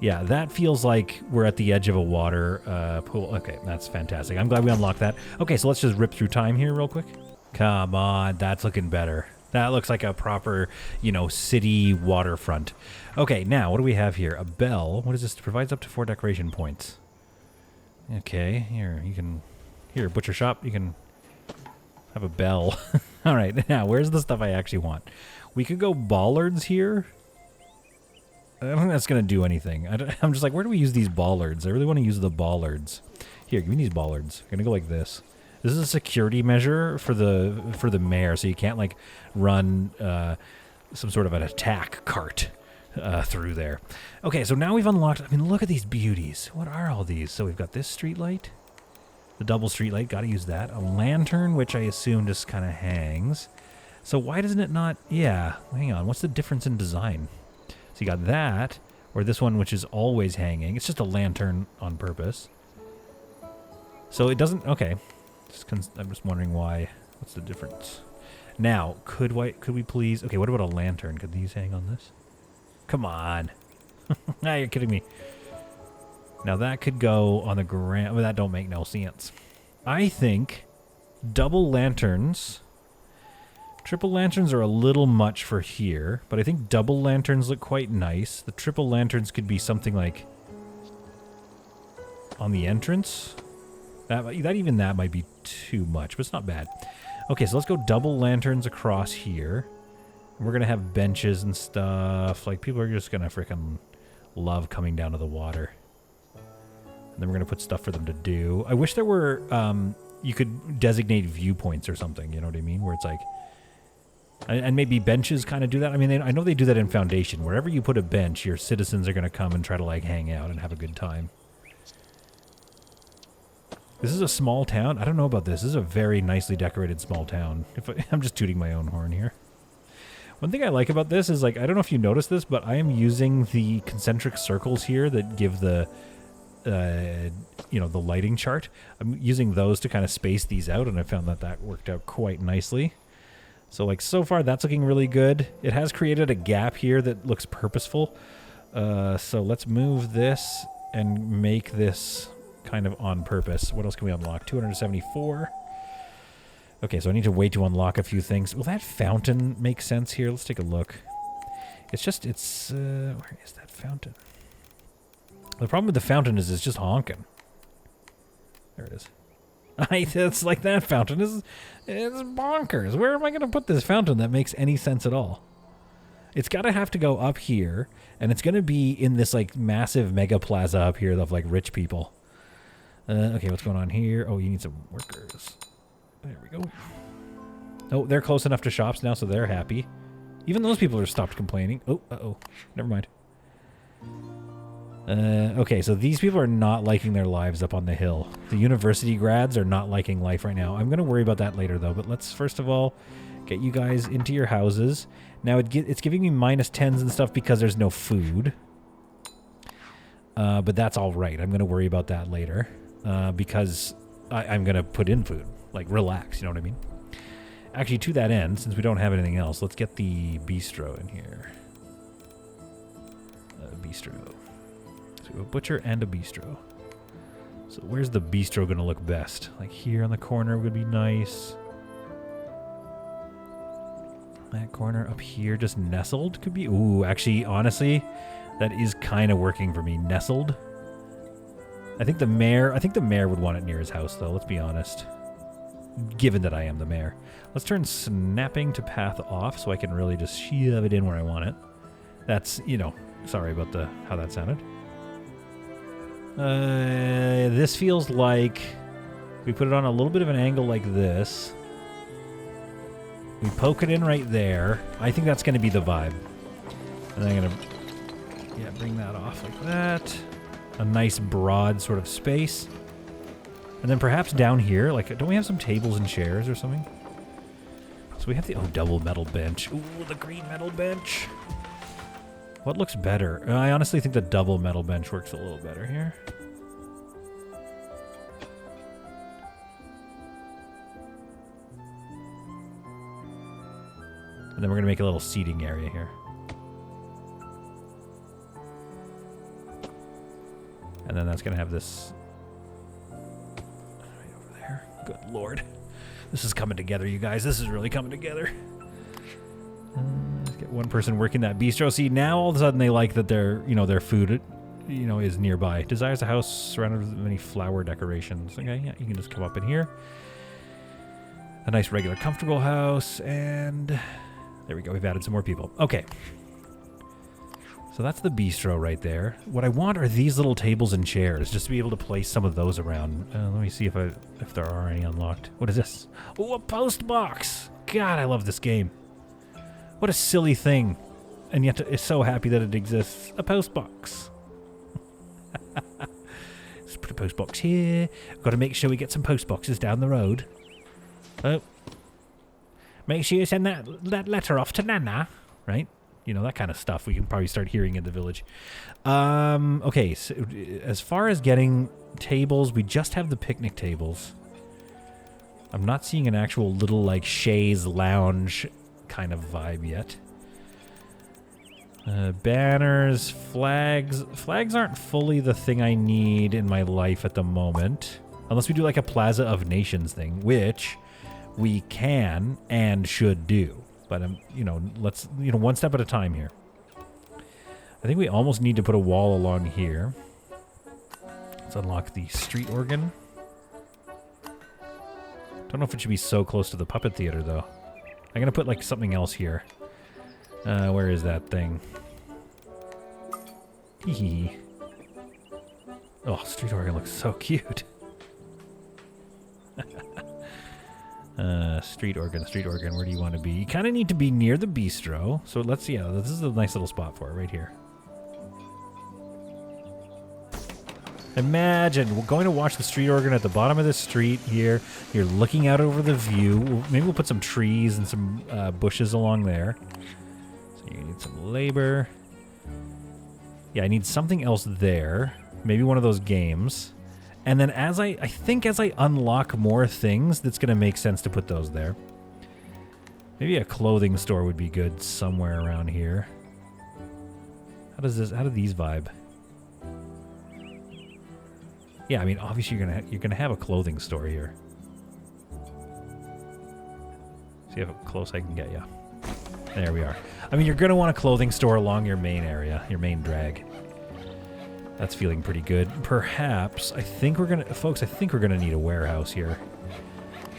Yeah, that feels like we're at the edge of a water pool. Okay, that's fantastic. I'm glad we unlocked that. Okay, so let's just rip through time here real quick. Come on, that's looking better. That looks like a proper, city waterfront. Okay, now, what do we have here? A bell. What is this? It provides up to 4 decoration points. Okay, here, butcher shop, you can have a bell. All right, now, where's the stuff I actually want? We could go bollards here. I don't think that's going to do anything. I'm just like, where do we use these bollards? I really want to use the bollards. Here, give me these bollards. I'm going to go like this. This is a security measure for the mayor, so you can't, like, run some sort of an attack cart through there. Okay, so now we've unlocked... I mean, look at these beauties. What are all these? So we've got this street light. The double street light. Got to use that. A lantern, which I assume just kind of hangs. So why doesn't it not... Yeah, hang on. What's the difference in design? So you got that, or this one, which is always hanging. It's just a lantern on purpose. So it doesn't... Okay. I'm just wondering why. What's the difference? Now, could we please... Okay, what about a lantern? Could these hang on this? Come on. Nah, you're kidding me. Now that could go on the ground. Well, that don't make no sense. I think double lanterns... Triple lanterns are a little much for here, but I think double lanterns look quite nice. The triple lanterns could be something like on the entrance. That might be too much, but it's not bad. Okay, so let's go double lanterns across here. We're gonna have benches and stuff. Like, people are just gonna freaking love coming down to the water. And then we're gonna put stuff for them to do. I wish there were you could designate viewpoints or something. You know what I mean? Where it's like. And maybe benches kind of do that. I mean, I know they do that in Foundation. Wherever you put a bench, your citizens are going to come and try to, like, hang out and have a good time. This is a small town. I don't know about this. This is a very nicely decorated small town. I'm just tooting my own horn here. One thing I like about this is, like, I don't know if you noticed this, but I am using the concentric circles here that give the, the lighting chart. I'm using those to kind of space these out, and I found that worked out quite nicely. So, like, so far, that's looking really good. It has created a gap here that looks purposeful. So let's move this and make this kind of on purpose. What else can we unlock? 274. Okay, so I need to wait to unlock a few things. Will that fountain make sense here? Let's take a look. Where is that fountain? The problem with the fountain is it's just honking. There it is. It's like that fountain is bonkers. Where am I going to put this fountain that makes any sense at all? It's got to have to go up here, and it's going to be in this, like, massive mega plaza up here of, like, rich people. Okay, what's going on here? Oh, you need some workers. There we go. Oh, they're close enough to shops now, so they're happy. Even those people have stopped complaining. Oh, uh-oh. Never mind. Okay, so these people are not liking their lives up on the hill. The university grads are not liking life right now. I'm going to worry about that later, though. But let's, first of all, get you guys into your houses. Now, it's giving me -10s and stuff because there's no food. But that's all right. I'm going to worry about that later. Because I'm going to put in food. Like, relax, you know what I mean? Actually, to that end, since we don't have anything else, let's get the bistro in here. Bistro. So we have a butcher and a bistro. So where's the bistro going to look best? Like here on the corner would be nice. That corner up here, just nestled, could be. Ooh, actually, honestly, that is kind of working for me. Nestled. I think the mayor would want it near his house, though. Let's be honest. Given that I am the mayor, let's turn snapping to path off, so I can really just shove it in where I want it. That's, you know, sorry about how that sounded. This feels like we put it on a little bit of an angle like this. We poke it in right there. I think that's going to be the vibe. And I'm going to, bring that off like that. A nice broad sort of space. And then perhaps down here, like, don't we have some tables and chairs or something? So we have the, double metal bench. Ooh, the green metal bench. What looks better? I honestly think the double metal bench works a little better here. And then we're going to make a little seating area here. And then that's going to have this right over there. Good Lord. This is coming together, you guys. This is really coming together. Let's get one person working that bistro. See, now all of a sudden they like that their food, is nearby. Desires a house surrounded with many flower decorations. Okay, yeah, you can just come up in here. A nice, regular, comfortable house. And there we go. We've added some more people. Okay. So that's the bistro right there. What I want are these little tables and chairs, just to be able to place some of those around. Let me see if there are any unlocked. What is this? Oh, a post box. God, I love this game. What a silly thing. And yet it's so happy that it exists. A post box. Let's put a post box here. Got to make sure we get some post boxes down the road. Oh. Make sure you send that letter off to Nana. Right? You know, that kind of stuff we can probably start hearing in the village. Okay, so as far as getting tables, we just have the picnic tables. I'm not seeing an actual little, like, chaise lounge kind of vibe yet. Banners, flags. Flags aren't fully the thing I need in my life at the moment. Unless we do, like, a Plaza of Nations thing, which we can and should do. But, let's, one step at a time here. I think we almost need to put a wall along here. Let's unlock the street organ. Don't know if it should be so close to the puppet theater, though. I'm going to put, like, something else here. Where is that thing? Hee. Oh, street organ looks so cute. Street organ, where do you want to be? You kind of need to be near the bistro. So let's, this is a nice little spot for it right here. Imagine, we're going to watch the street organ at the bottom of the street here. You're looking out over the view. Maybe we'll put some trees and some bushes along there. So you need some labor. Yeah, I need something else there. Maybe one of those games. And then as I think as I unlock more things, that's going to make sense to put those there. Maybe a clothing store would be good somewhere around here. How do these vibe? Yeah, I mean, obviously you're gonna have a clothing store here. See how close I can get you. There we are. I mean, you're gonna want a clothing store along your main area, your main drag. That's feeling pretty good. Perhaps, I think we're gonna need a warehouse here.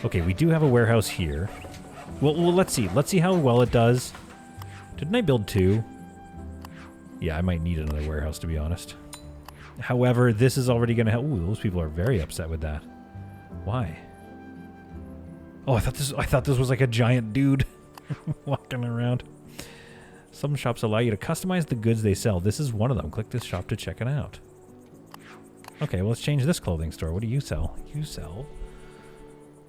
Okay, we do have a warehouse here. Well, let's see. Let's see how well it does. Didn't I build 2? Yeah, I might need another warehouse, to be honest. However, this is already gonna help. Ooh, those people are very upset with that. Why? Oh, I thought this was like a giant dude walking around. Some shops allow you to customize the goods they sell. This is one of them. Click this shop to check it out. Okay, well, let's change this clothing store. What do you sell? You sell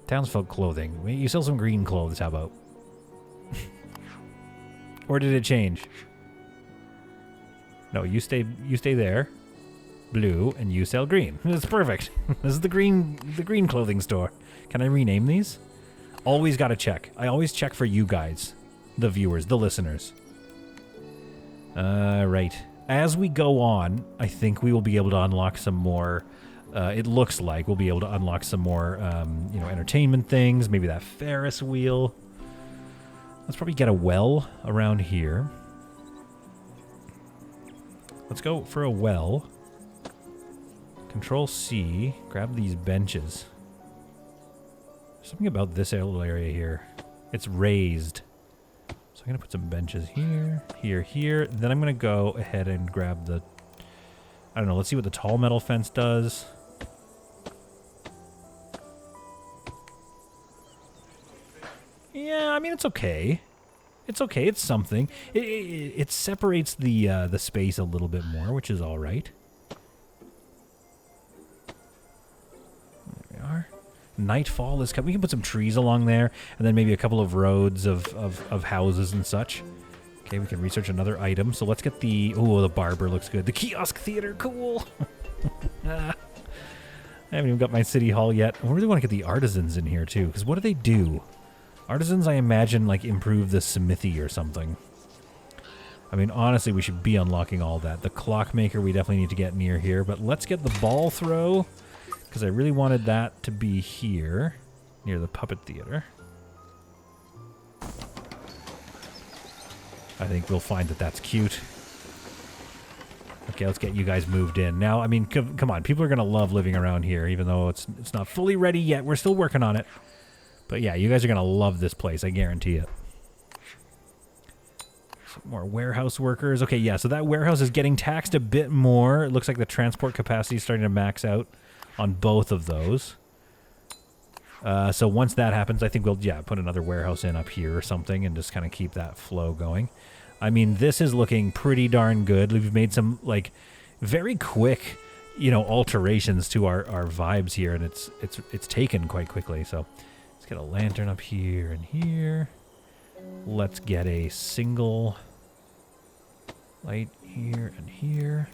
townsfolk clothing. You sell some green clothes, how about? Or did it change? No, you stay there. Blue, and you sell green. That's perfect. This is the green clothing store. Can I rename these? Always gotta check. I always check for you guys. The viewers, the listeners. Right. As we go on, I think we will be able to unlock some more. It looks like we'll be able to unlock some more, entertainment things. Maybe that Ferris wheel. Let's probably get a well around here. Let's go for a well. Control C. Grab these benches. Something about this little area here. It's raised. So I'm going to put some benches here, here, here. Then I'm going to go ahead and grab the... I don't know, let's see what the tall metal fence does. Yeah, I mean, it's okay. It's okay, it's something. It separates the space a little bit more, which is all right. There we are. Nightfall is coming. We can put some trees along there, and then maybe a couple of roads of houses and such. Okay, we can research another item. So let's get the... Oh, the barber looks good. The kiosk theater, cool. I haven't even got my city hall yet. I really want to get the artisans in here, too, because what do they do? Artisans, I imagine, like, improve the smithy or something. I mean, honestly, we should be unlocking all that. The clockmaker we definitely need to get near here, but let's get the ball throw, because I really wanted that to be here, near the puppet theater. I think we'll find that that's cute. Okay, let's get you guys moved in. Now, I mean, come on. People are going to love living around here, even though it's not fully ready yet. We're still working on it. But yeah, you guys are going to love this place. I guarantee it. Some more warehouse workers. Okay, yeah, so that warehouse is getting taxed a bit more. It looks like the transport capacity is starting to max out on both of those. So once that happens, I think we'll, yeah, put another warehouse in up here or something and just kind of keep that flow going. I mean, this is looking pretty darn good. We've made some, like, very quick, you know, alterations to our vibes here, and it's taken quite quickly. So let's get a lantern up here and here. Let's get a single light here and here.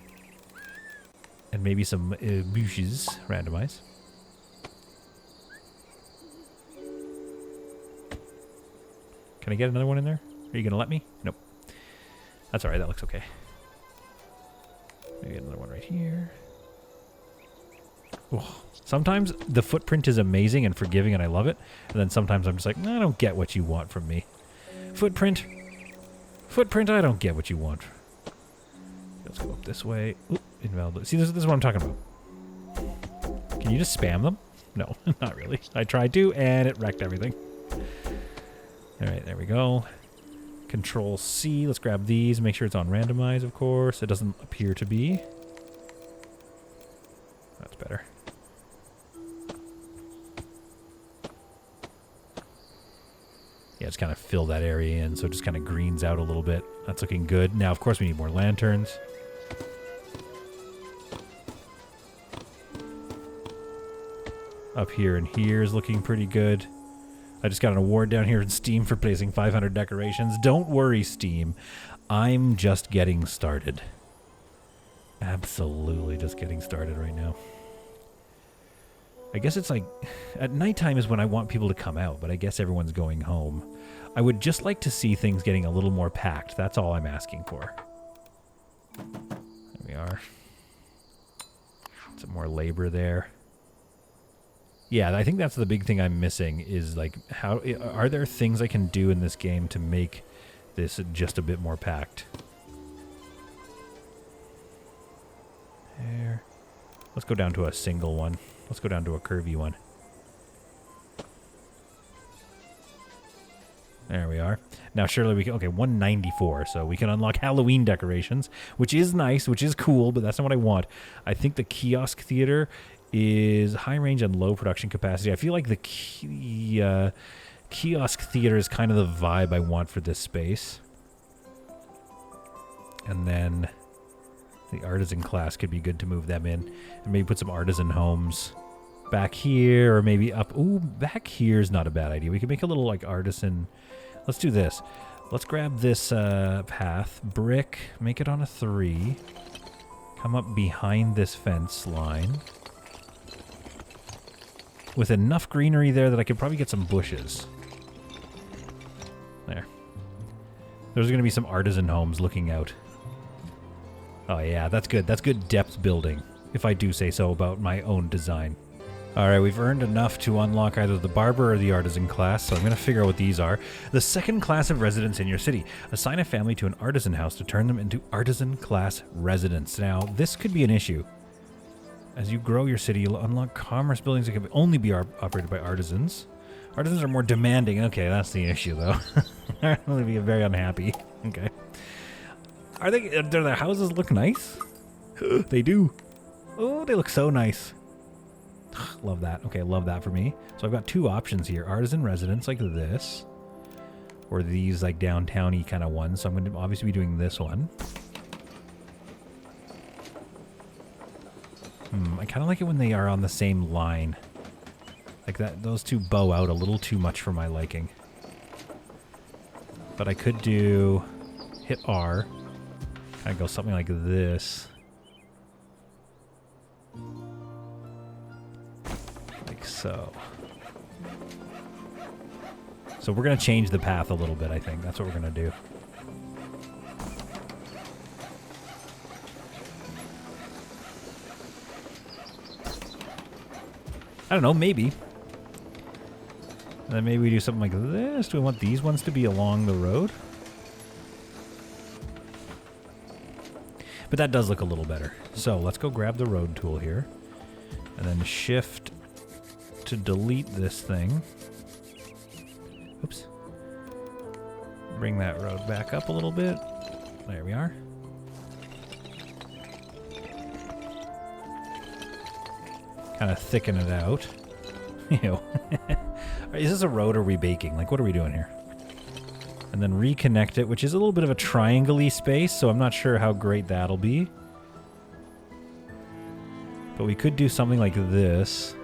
And maybe some bushes, randomize. Can I get another one in there? Are you going to let me? Nope. That's alright, that looks okay. Maybe another one right here. Oh, sometimes the footprint is amazing and forgiving and I love it. And then sometimes I'm just like, I don't get what you want from me. Footprint, I don't get what you want. Let's go up this way. Oop, invalid. See, this is what I'm talking about. Can you just spam them? No, not really. I tried to, and it wrecked everything. Alright, there we go. Control C. Let's grab these. Make sure it's on randomize, of course. It doesn't appear to be. That's better. Yeah, just kind of fill that area in so it just kind of greens out a little bit. That's looking good. Now, of course, we need more lanterns. Up here and here is looking pretty good. I just got an award down here in Steam for placing 500 decorations. Don't worry, Steam. I'm just getting started. Absolutely just getting started right now. I guess it's like, at nighttime is when I want people to come out, but I guess everyone's going home. I would just like to see things getting a little more packed. That's all I'm asking for. There we are. Some more labor there. Yeah, I think that's the big thing I'm missing is, like, how are there things I can do in this game to make this just a bit more packed? There. Let's go down to a single one. Let's go down to a curvy one. There we are. Now, surely we can... Okay, 194, so we can unlock Halloween decorations, which is nice, which is cool, but that's not what I want. I think the kiosk theater is high range and low production capacity. I feel like the kiosk theater is kind of the vibe I want for this space. And then the artisan class could be good to move them in. And maybe put some artisan homes back here or maybe up. Ooh, back here is not a bad idea. We could make a little like artisan. Let's do this. Let's grab this path. Brick. Make it on a 3. Come up behind this fence line. With enough greenery there that I could probably get some bushes. There. There's going to be some artisan homes looking out. Oh yeah, that's good. That's good depth building, if I do say so about my own design. All right, we've earned enough to unlock either the barber or the artisan class, so I'm going to figure out what these are. The second class of residents in your city. Assign a family to an artisan house to turn them into artisan class residents. Now, this could be an issue. As you grow your city, you'll unlock commerce buildings that can only be operated by artisans. Artisans are more demanding. Okay, that's the issue, though. They're going to be very unhappy. Okay. Do their houses look nice? They do. Oh, they look so nice. Love that. Okay, love that for me. So I've got two options here. Artisan residence like this. Or these like downtown-y kind of ones. So I'm going to obviously be doing this one. I kind of like it when they are on the same line. Like that, those two bow out a little too much for my liking. But I could do hit R. Kind of go something like this. Like so. So we're going to change the path a little bit, I think. That's what we're going to do. I don't know, maybe. And then maybe we do something like this. Do we want these ones to be along the road? But that does look a little better. So let's go grab the road tool here. And then shift to delete this thing. Oops. Bring that road back up a little bit. There we are. Kind of thicken it out. Ew. Is this a road or are we baking? Like, what are we doing here? And then reconnect it, which is a little bit of a triangle-y space, so I'm not sure how great that'll be. But we could do something like this.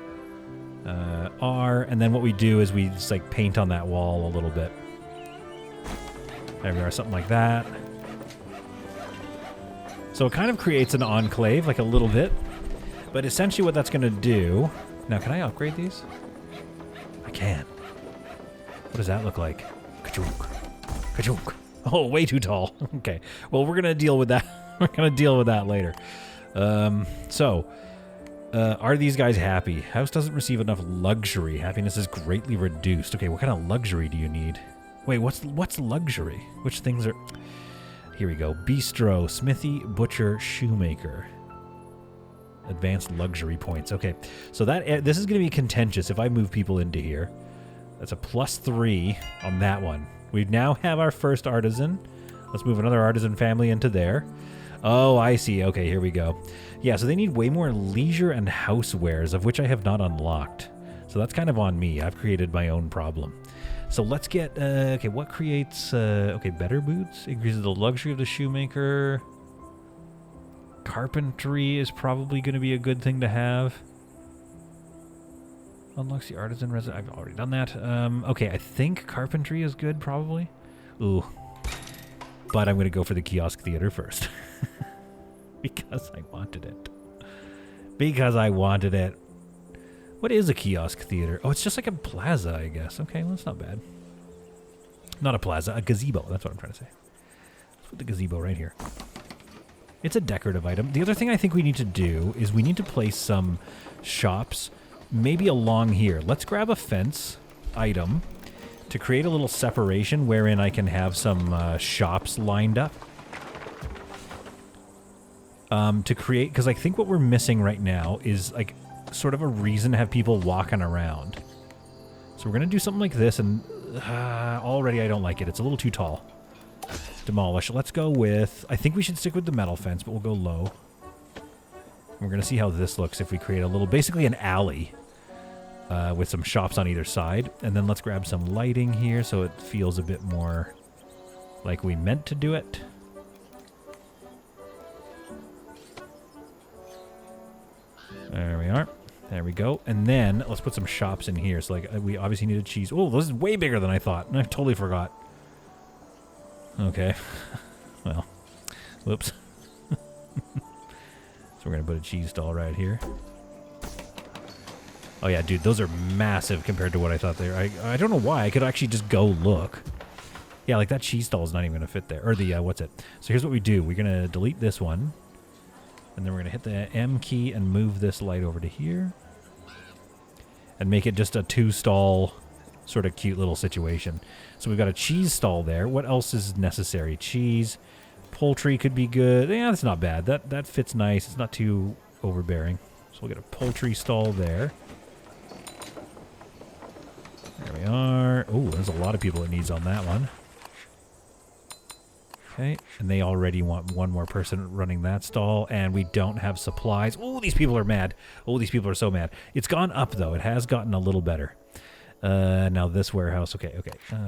R, and then what we do is we just like paint on that wall a little bit. There we are, something like that. So it kind of creates an enclave, like a little bit. But essentially what that's going to do... Now, can I upgrade these? I can. What does that look like? Ka-chunk. Ka-chunk. Oh, way too tall. Okay. Well, we're going to deal with that. We're going to deal with that later. Are these guys happy? House doesn't receive enough luxury. Happiness is greatly reduced. Okay, what kind of luxury do you need? Wait, what's luxury? Which things are... Here we go. Bistro, smithy, butcher, shoemaker. Advanced luxury points. Okay, so this is going to be contentious if I move people into here. That's a +3 on that one. We now have our first artisan. Let's move another artisan family into there. Oh, I see. Okay, here we go. Yeah, so they need way more leisure and housewares, of which I have not unlocked. So that's kind of on me. I've created my own problem. So let's get... okay, what creates... okay, better boots. Increases the luxury of the shoemaker. Carpentry is probably going to be a good thing to have. Unlocks the artisan resident. I've already done that. Okay, I think carpentry is good, probably. Ooh. But I'm going to go for the kiosk theater first. Because I wanted it. Because I wanted it. What is a kiosk theater? Oh, it's just like a plaza, I guess. Okay, well, that's not bad. Not a plaza, a gazebo. That's what I'm trying to say. Let's put the gazebo right here. It's a decorative item. The other thing I think we need to do is we need to place some shops maybe along here. Let's grab a fence item to create a little separation wherein I can have some shops lined up. To create, because I think what we're missing right now is like sort of a reason to have people walking around. So we're going to do something like this, and already I don't like it. It's a little too tall. Demolish. Let's go with, I think we should stick with the metal fence, but we'll go low. We're going to see how this looks if we create a little, basically an alley with some shops on either side. And then let's grab some lighting here so it feels a bit more like we meant to do it. There we are. There we go. And then let's put some shops in here. So like we obviously need a cheese. Oh, this is way bigger than I thought. And I totally forgot. Okay. Well, whoops. So we're going to put a cheese stall right here. Oh yeah, dude, those are massive compared to what I thought they were. I don't know why. I could actually just go look. Yeah, like that cheese stall is not even going to fit there. Or the, what's it? So here's what we do. We're going to delete this one. And then we're going to hit the M key and move this light over to here. and make it just a 2-stall sort of cute little situation. So we've got a cheese stall there. What else is necessary? Cheese, poultry could be good. Yeah, that's not bad. That fits nice. It's not too overbearing. So we'll get a poultry stall there. There we are. Oh, there's a lot of people it needs on that one. Okay, and they already want one more person running that stall, and we don't have supplies. Oh, these people are mad. Oh, these people are so mad. It's gone up, though. It has gotten a little better. Now this warehouse. Okay.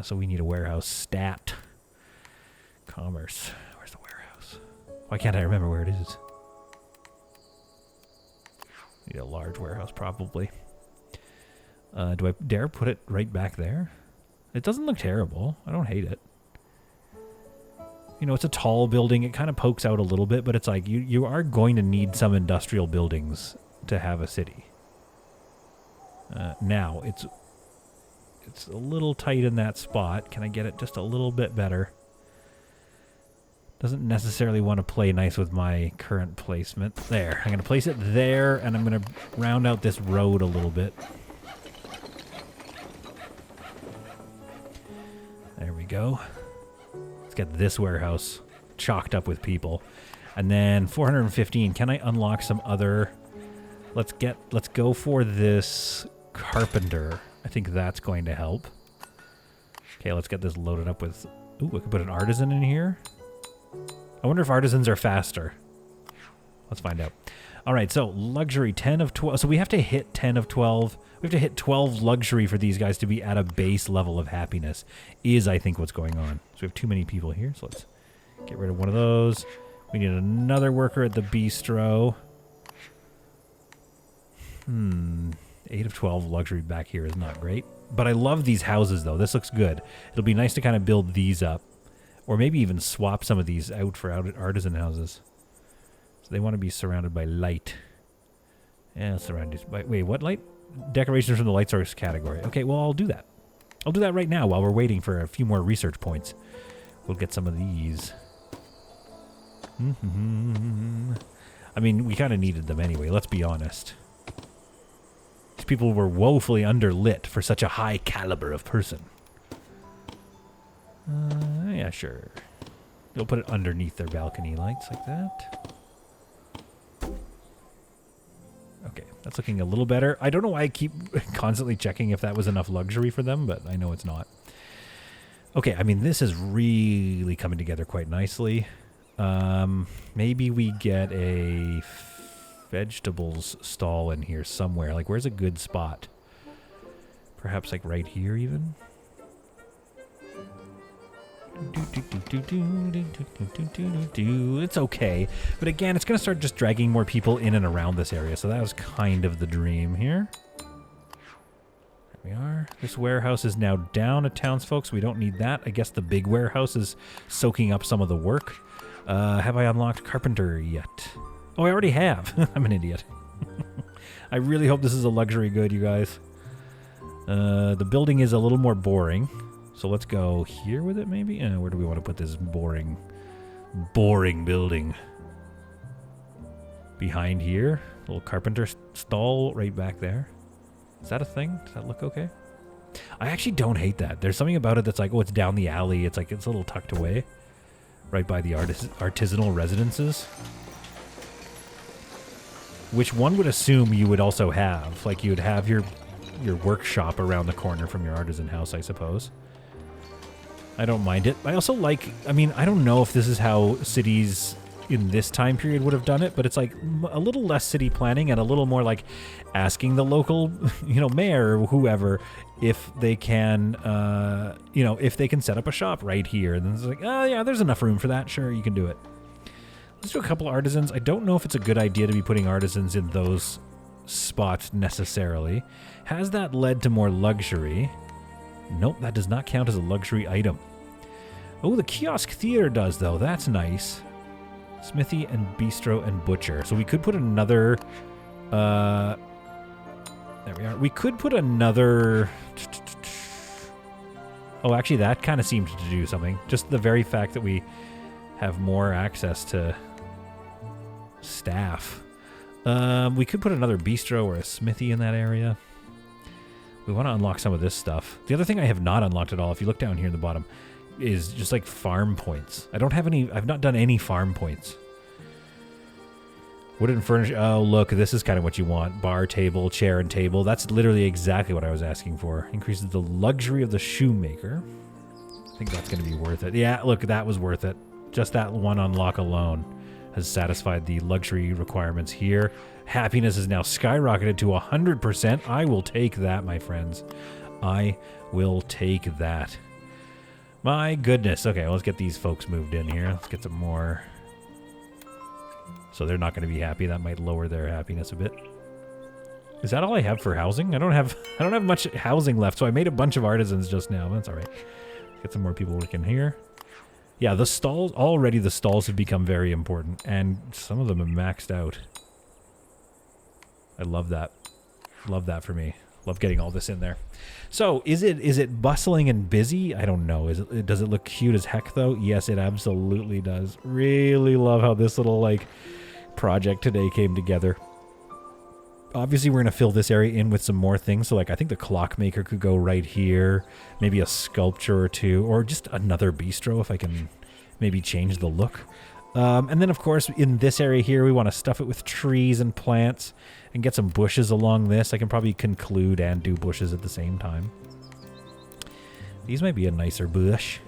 So we need a warehouse stat. Commerce. Where's the warehouse? Why can't I remember where it is? Need a large warehouse, probably. Do I dare put it right back there? It doesn't look terrible. I don't hate it. You know, it's a tall building. It kind of pokes out a little bit, but it's like you are going to need some industrial buildings to have a city. Now, it's a little tight in that spot. Can I get it just a little bit better? Doesn't necessarily want to play nice with my current placement. There. I'm going to place it there, and I'm going to round out this road a little bit. There we go. Let's get this warehouse chocked up with people. And then 415. Can I unlock some other... Let's go for this carpenter. I think that's going to help. Okay, let's get this loaded up with... Ooh, I could put an artisan in here. I wonder if artisans are faster. Let's find out. All right, so luxury 10 of 12. So we have to hit 10 of 12. We have to hit 12 luxury for these guys to be at a base level of happiness is, I think, what's going on. So we have too many people here, so let's get rid of one of those. We need another worker at the bistro. 8 of 12 luxury back here is not great. But I love these houses, though. This looks good. It'll be nice to kind of build these up. Or maybe even swap some of these out for artisan houses. So they want to be surrounded by light. Yeah, surrounded by... Wait, what light? Decorations from the light source category. Okay, well, I'll do that. I'll do that right now while we're waiting for a few more research points. We'll get some of these. I mean, we kind of needed them anyway, let's be honest. These people were woefully underlit for such a high caliber of person. Yeah, sure. We'll put it underneath their balcony lights like that. Okay, that's looking a little better. I don't know why I keep constantly checking if that was enough luxury for them, but I know it's not. Okay, I mean, this is really coming together quite nicely. Maybe we get a vegetables stall in here somewhere. Like, where's a good spot? Perhaps, like, right here, even? It's okay. But again, it's going to start just dragging more people in and around this area. So that was kind of the dream here. There we are. This warehouse is now down at townsfolk, so we don't need that. I guess the big warehouse is soaking up some of the work. Have I unlocked carpenter yet? Oh, I already have. I'm an idiot. I really hope this is a luxury good, you guys. The building is a little more boring. So let's go here with it, maybe? Where do we want to put this boring building? Behind here. Little carpenter stall right back there. Is that a thing? Does that look okay? I actually don't hate that. There's something about it that's like, oh, it's down the alley. It's like, it's a little tucked away. Right by the artisanal residences. Which one would assume you would also have. Like, you would have your workshop around the corner from your artisan house, I suppose. I don't mind it. I also like, I mean, I don't know if this is how cities in this time period would have done it, but it's like a little less city planning and a little more like asking the local, mayor or whoever if they can, if they can set up a shop right here. And then it's like, oh yeah, there's enough room for that. Sure, you can do it. Let's do a couple artisans. I don't know if it's a good idea to be putting artisans in those spots necessarily. Has that led to more luxury? Nope, that does not count as a luxury item. Oh, the kiosk theater does, though. That's nice. Smithy and bistro and butcher. So we could put another... there we are. We could put another... Oh, actually, that kind of seemed to do something. Just the very fact that we have more access to staff. We could put another bistro or a smithy in that area. We want to unlock some of this stuff. The other thing I have not unlocked at all, if you look down here in the bottom, is just like farm points. I don't have any, I've not done any farm points. Wooden furniture. Oh, look, this is kind of what you want. Bar, table, chair, and table. That's literally exactly what I was asking for. Increases the luxury of the shoemaker. I think that's going to be worth it. Yeah, look, that was worth it. Just that one unlock alone has satisfied the luxury requirements here. Happiness is now skyrocketed to 100%. I will take that, my friends. I will take that. My goodness. Okay, well, let's get these folks moved in here. Let's get some more. So they're not going to be happy. That might lower their happiness a bit. Is that all I have for housing? I don't have much housing left, so I made a bunch of artisans just now. That's all right. Get some more people working here. Yeah, the stalls, already the stalls have become very important, and some of them are maxed out. I love that. Love that for me. Love getting all this in there. So, is it bustling and busy? I don't know. Does it look cute as heck, though? Yes, it absolutely does. Really love how this little, like, project today came together. Obviously, we're going to fill this area in with some more things. So, like, I think the clockmaker could go right here. Maybe a sculpture or two. Or just another bistro if I can maybe change the look. And then, of course, in this area here, we want to stuff it with trees and plants. And get some bushes along this. I can probably conclude and do bushes at the same time. These might be a nicer bush.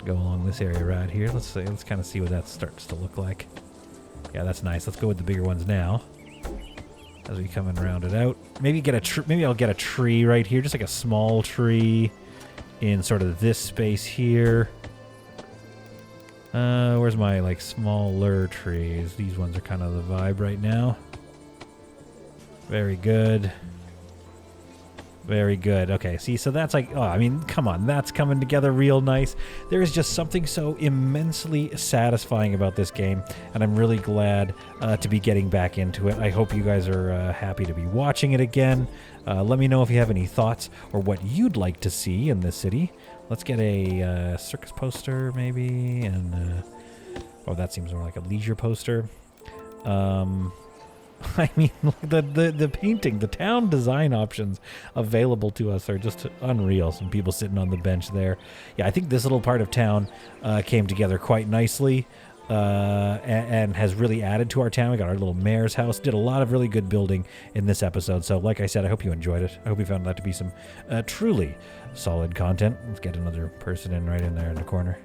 Go along this area right here. Let's kind of see what that starts to look like. Yeah, that's nice. Let's go with the bigger ones now. As we come and round it out. Maybe I'll get a tree right here, just like a small tree in sort of this space here. Where's my like smaller trees? These ones are kind of the vibe right now. Very good. Very good. Okay, see, so that's like, oh, I mean, come on, that's coming together real nice. There is just something so immensely satisfying about this game, and I'm really glad to be getting back into it. I hope you guys are happy to be watching it again. Let me know if you have any thoughts or what you'd like to see in this city. Let's get a circus poster, maybe, and, oh, that seems more like a leisure poster. I mean, the painting, the town design options available to us are just unreal. Some people sitting on the bench there. Yeah, I think this little part of town came together quite nicely and has really added to our town. We got our little mayor's house. Did a lot of really good building in this episode. So like I said, I hope you enjoyed it. I hope you found that to be some truly solid content. Let's get another person in right in there in the corner.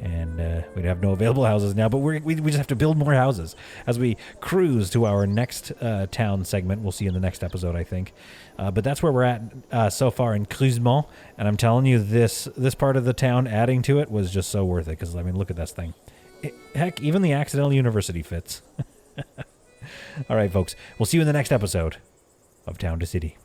And we'd have no available houses now, but we just have to build more houses as we cruise to our next town segment. We'll see in the next episode, I think. But that's where we're at so far in Creusement. And I'm telling you, this part of the town, adding to it, was just so worth it. Because, I mean, look at this thing. Heck, even the accidental university fits. All right, folks. We'll see you in the next episode of Town to City.